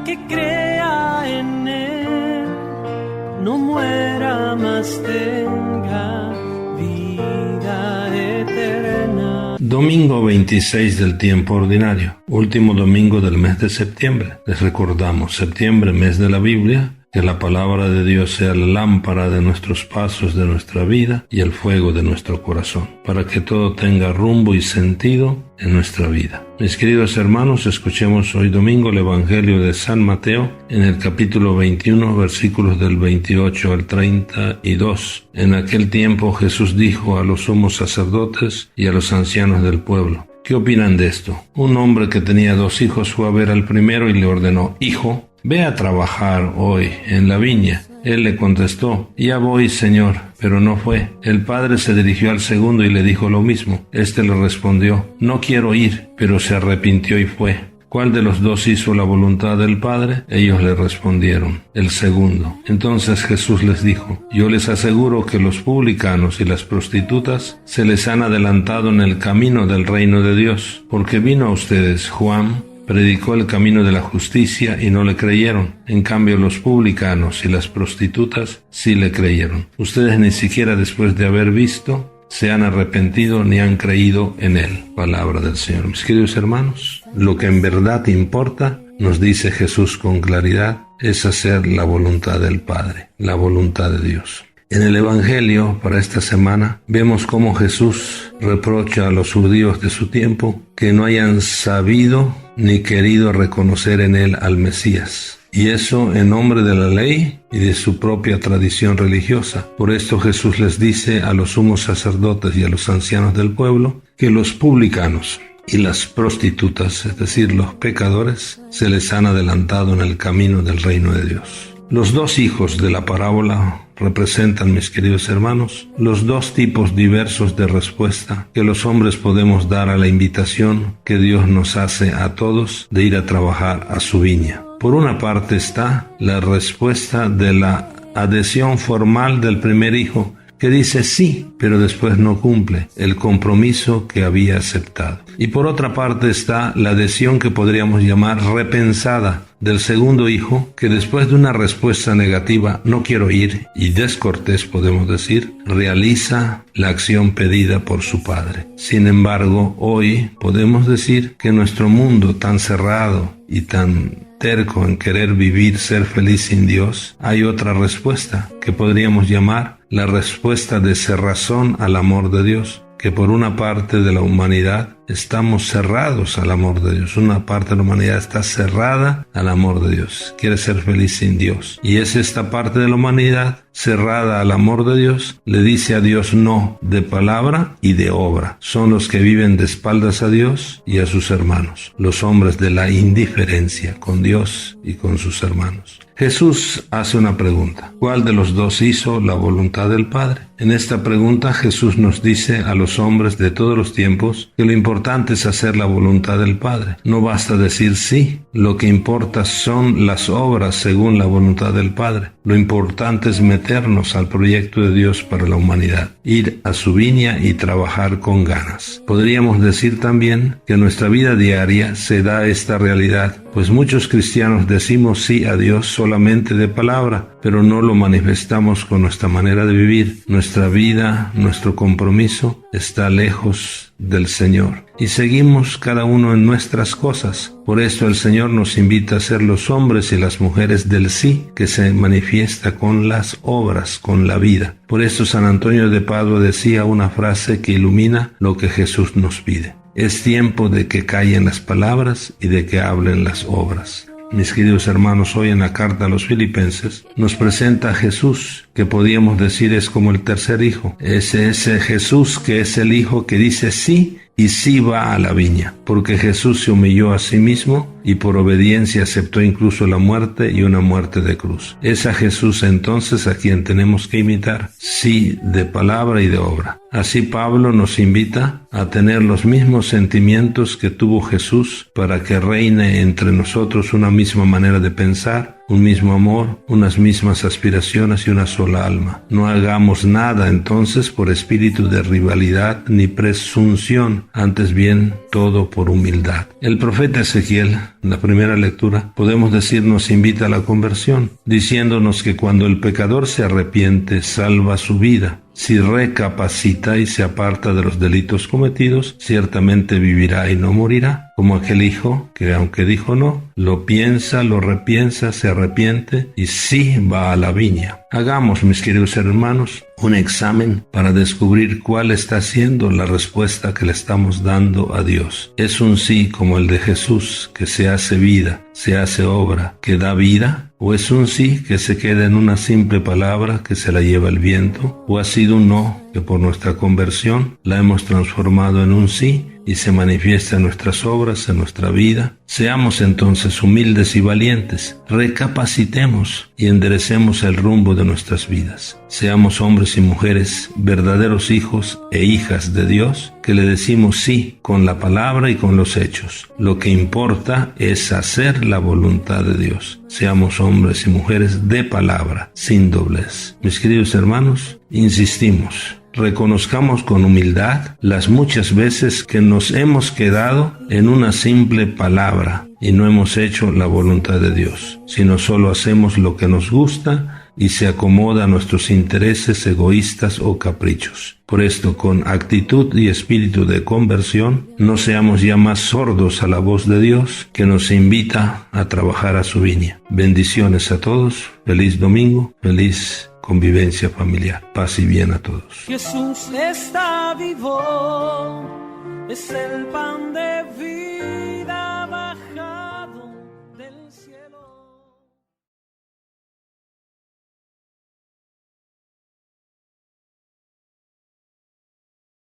que crea en Él no muera, mas tenga vida eterna. Domingo 26 del tiempo ordinario, último domingo del mes de septiembre. Les recordamos, septiembre, mes de la Biblia. Que la palabra de Dios sea la lámpara de nuestros pasos, de nuestra vida y el fuego de nuestro corazón, para que todo tenga rumbo y sentido en nuestra vida. Mis queridos hermanos, escuchemos hoy domingo el Evangelio de San Mateo en el capítulo 21, versículos del 28 al 32. En aquel tiempo Jesús dijo a los sumos sacerdotes y a los ancianos del pueblo: ¿qué opinan de esto? Un hombre que tenía 2 hijos fue a ver al primero y le ordenó: Hijo, ve a trabajar hoy en la viña. Él le contestó: Ya voy, Señor, pero no fue. El padre se dirigió al segundo y le dijo lo mismo. Este le respondió: No quiero ir, pero se arrepintió y fue. ¿Cuál de los 2 hizo la voluntad del Padre? Ellos le respondieron: el segundo. Entonces Jesús les dijo: Yo les aseguro que los publicanos y las prostitutas se les han adelantado en el camino del reino de Dios, porque vino a ustedes Juan, predicó el camino de la justicia y no le creyeron. En cambio, los publicanos y las prostitutas sí le creyeron. Ustedes ni siquiera después de haber visto se han arrepentido ni han creído en él. Palabra del Señor. Mis queridos hermanos, lo que en verdad importa, nos dice Jesús con claridad, es hacer la voluntad del Padre, la voluntad de Dios. En el Evangelio para esta semana vemos cómo Jesús reprocha a los judíos de su tiempo que no hayan sabido ni querido reconocer en él al Mesías. Y eso en nombre de la ley y de su propia tradición religiosa. Por esto Jesús les dice a los sumos sacerdotes y a los ancianos del pueblo que los publicanos y las prostitutas, es decir, los pecadores, se les han adelantado en el camino del reino de Dios. Los 2 hijos de la parábola representan, mis queridos hermanos, los 2 tipos diversos de respuesta que los hombres podemos dar a la invitación que Dios nos hace a todos de ir a trabajar a su viña. Por una parte está la respuesta de la adhesión formal del primer hijo, que dice sí, pero después no cumple el compromiso que había aceptado. Y por otra parte está la adhesión que podríamos llamar repensada del segundo hijo, que después de una respuesta negativa, no quiero ir, y descortés podemos decir, realiza la acción pedida por su padre. Sin embargo, hoy podemos decir que nuestro mundo tan cerrado y tan terco en querer vivir, ser feliz sin Dios, hay otra respuesta que podríamos llamar la respuesta de cerrazón al amor de Dios, que por una parte de la humanidad estamos cerrados al amor de Dios. Una parte de la humanidad está cerrada al amor de Dios, quiere ser feliz sin Dios. Y es esta parte de la humanidad cerrada al amor de Dios, le dice a Dios no de palabra y de obra. Son los que viven de espaldas a Dios y a sus hermanos, los hombres de la indiferencia con Dios y con sus hermanos. Jesús hace una pregunta: ¿cuál de los 2 hizo la voluntad del Padre? En esta pregunta Jesús nos dice a los hombres de todos los tiempos que lo importante es hacer la voluntad del Padre. No basta decir sí, lo que importa son las obras según la voluntad del Padre. Lo importante es meternos al proyecto de Dios para la humanidad, ir a su viña y trabajar con ganas. Podríamos decir también que en nuestra vida diaria se da esta realidad, pues muchos cristianos decimos sí a Dios solamente de palabra, pero no lo manifestamos con nuestra manera de vivir. Nuestra vida, nuestro compromiso está lejos del Señor y seguimos cada uno en nuestras cosas. Por esto el Señor nos invita a ser los hombres y las mujeres del sí, que se manifiesta con las obras, con la vida. Por esto San Antonio de Padua decía una frase que ilumina lo que Jesús nos pide: es tiempo de que callen las palabras y de que hablen las obras. Mis queridos hermanos, hoy en la carta a los Filipenses nos presenta a Jesús, que podríamos decir es como el tercer hijo. Es ese Jesús que es el hijo que dice sí y sí va a la viña, porque Jesús se humilló a sí mismo y por obediencia aceptó incluso la muerte y una muerte de cruz. Es a Jesús entonces a quien tenemos que imitar, sí de palabra y de obra. Así Pablo nos invita a tener los mismos sentimientos que tuvo Jesús para que reine entre nosotros una misma manera de pensar, un mismo amor, unas mismas aspiraciones y una sola alma. No hagamos nada entonces por espíritu de rivalidad ni presunción, antes bien todo por humildad. El profeta Ezequiel En la primera lectura podemos decir nos invita a la conversión, diciéndonos que cuando el pecador se arrepiente, salva su vida. Si recapacita y se aparta de los delitos cometidos, ciertamente vivirá y no morirá, como aquel hijo que, aunque dijo no, lo piensa, lo repiensa, se arrepiente y sí va a la viña. Hagamos, mis queridos hermanos, un examen para descubrir cuál está siendo la respuesta que le estamos dando a Dios. ¿Es un sí como el de Jesús, que se hace vida, se hace obra, que da vida? ¿O es un sí que se queda en una simple palabra que se la lleva el viento? ¿O ha sido un no que por nuestra conversión la hemos transformado en un sí y se manifiesta en nuestras obras, en nuestra vida? Seamos entonces humildes y valientes, recapacitemos y enderecemos el rumbo de nuestras vidas. Seamos hombres y mujeres, verdaderos hijos e hijas de Dios, que le decimos sí con la palabra y con los hechos. Lo que importa es hacer la voluntad de Dios. Seamos hombres y mujeres de palabra, sin doblez. Mis queridos hermanos, insistimos. Reconozcamos con humildad las muchas veces que nos hemos quedado en una simple palabra y no hemos hecho la voluntad de Dios, sino solo hacemos lo que nos gusta y se acomoda a nuestros intereses egoístas o caprichos. Por esto, con actitud y espíritu de conversión, no seamos ya más sordos a la voz de Dios que nos invita a trabajar a su viña. Bendiciones a todos, feliz domingo, feliz convivencia familiar. Paz y bien a todos. Jesús está vivo, es el